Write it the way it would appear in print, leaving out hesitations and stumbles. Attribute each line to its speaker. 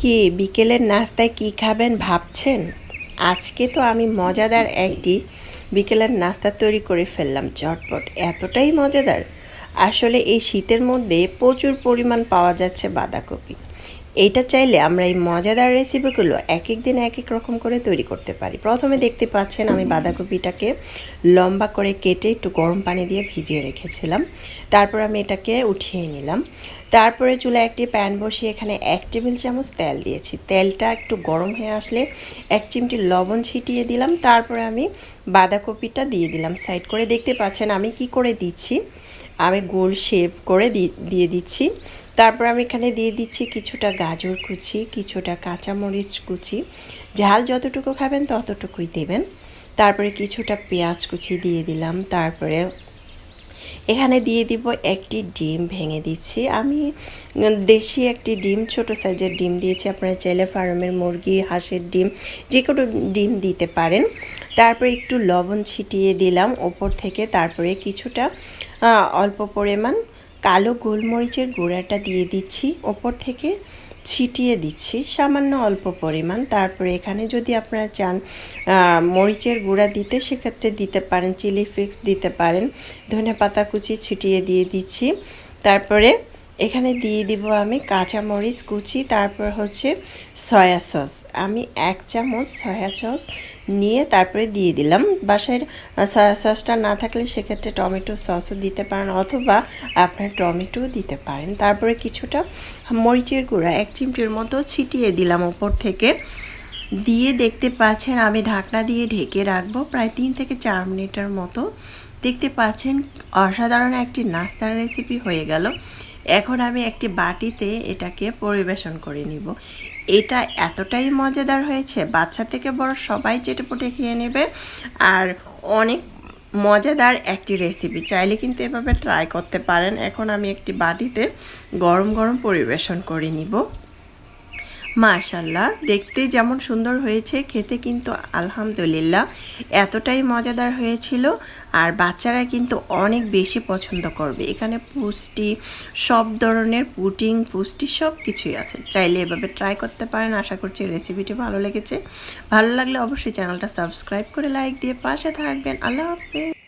Speaker 1: কি বিকেলের নাস্তায় কি খাবেন ভাবছেন? আজকে তো আমি মজাদার একটি বিকেলের নাস্তা তৈরি করে ফেললাম ঝটপট। এতটাই মজাদার, আসলে এই শীতের মধ্যে প্রচুর পরিমাণ পাওয়া যাচ্ছে বাঁধাকপি। এইটা চাইলে আমরা এই মজাদার রেসিপিগুলো এক এক দিন এক এক রকম করে তৈরি করতে পারি। প্রথমে দেখতে পাচ্ছেন আমি বাঁধাকপিটাকে লম্বা করে কেটে একটু গরম পানি দিয়ে ভিজিয়ে রেখেছিলাম। তারপর আমি এটাকে উঠিয়ে নিলাম। তারপরে চুলায় একটি প্যান বসিয়ে এখানে 1 টেবিল চামচ তেল দিয়েছি। তেলটা একটু গরম হয়ে আসলে 1 চিমটি লবণ ছিটিয়ে দিলাম। তারপরে আমি বাঁধাকপিটা দিয়ে দিলাম সাইড করে। দেখতে পাচ্ছেন আমি কি করে দিচ্ছি, আমি গোল শেপ করে দিয়ে দিচ্ছি। তারপর আমি এখানে দিয়ে দিচ্ছি কিছুটা গাজর কুচি, কিছুটা কাঁচামরিচ কুচি, ঝাল যতটুকু খাবেন ততটুকুই দেবেন। তারপরে কিছুটা পেঁয়াজ কুচি দিয়ে দিলাম। তারপরে এখানে দিয়ে দিব একটি ডিম ভেঙে দিচ্ছি। আমি দেশি একটি ডিম, ছোট সাইজের ডিম দিয়েছি। আপনারা চাইলে ফার্মের মুরগি, হাঁসের ডিম, যে কোনো ডিম দিতে পারেন। তারপরে একটু লবণ ছিটিয়ে দিলাম ওপর থেকে। তারপরে কিছুটা অল্প পরিমাণ কালো গোলমরিচের গুঁড়াটা দিয়ে দিচ্ছি ওপর থেকে, ছিটিয়ে দিচ্ছি সামান্য অল্প পরিমাণ। তারপরে এখানে যদি আপনারা চান মরিচের গুঁড়া দিতে, সেক্ষেত্রে দিতে পারেন, চিলি ফ্লেক্স দিতে পারেন। ধনেপাতা কুচি ছিটিয়ে দিয়ে দিচ্ছি। তারপরে এখানে দিয়ে দিব আমি কাঁচামরিচ কুচি। তারপর হচ্ছে সয়া সস, আমি 1 চামচ সয়া সস নিয়ে তারপরে দিয়ে দিলাম। বাসায় সয়া সসটা না থাকলে সেক্ষেত্রে টমেটো সসও দিতে পারেন, অথবা আপনার টমেটো দিতে পারেন। তারপরে কিছুটা মরিচের গুঁড়া 1 চিমটির মতো ছিটিয়ে দিলাম ওপর থেকে। দিয়ে দেখতে পাচ্ছেন আমি ঢাকনা দিয়ে ঢেকে রাখবো প্রায় 3 থেকে 4 মিনিটের মতো। দেখতে পাচ্ছেন অসাধারণ একটি নাস্তার রেসিপি হয়ে গেল। এখন আমি একটি বাটিতে এটাকে পরিবেশন করে নিব। এটা এতটাই মজাদার হয়েছে, বাচ্চা থেকে বড় সবাই চেটেপুটে খেয়ে নেবে। আর অনেক মজাদার একটি রেসিপি, চাইলে কিন্তু এভাবে ট্রাই করতে পারেন। এখন আমি একটি বাটিতে গরম গরম পরিবেশন করে নিব। মাশাআল্লাহ, দেখতে যেমন সুন্দর হয়েছে, খেতে কিন্তু আলহামদুলিল্লাহ এতটাই মজাদার হয়েছিল। আর বাচ্চারা কিন্তু অনেক বেশি পছন্দ করবে। এখানে পুষ্টি, সব ধরনের পুটিং, পুষ্টি সব কিছুই আছে। চাইলে এভাবে ট্রাই করতে পারেন। আশা করছি রেসিপিটি ভালো লেগেছে। ভালো লাগলে অবশ্যই চ্যানেলটা সাবস্ক্রাইব করে লাইক দিয়ে পাশে থাকবেন। আল্লাহ হাফেজ।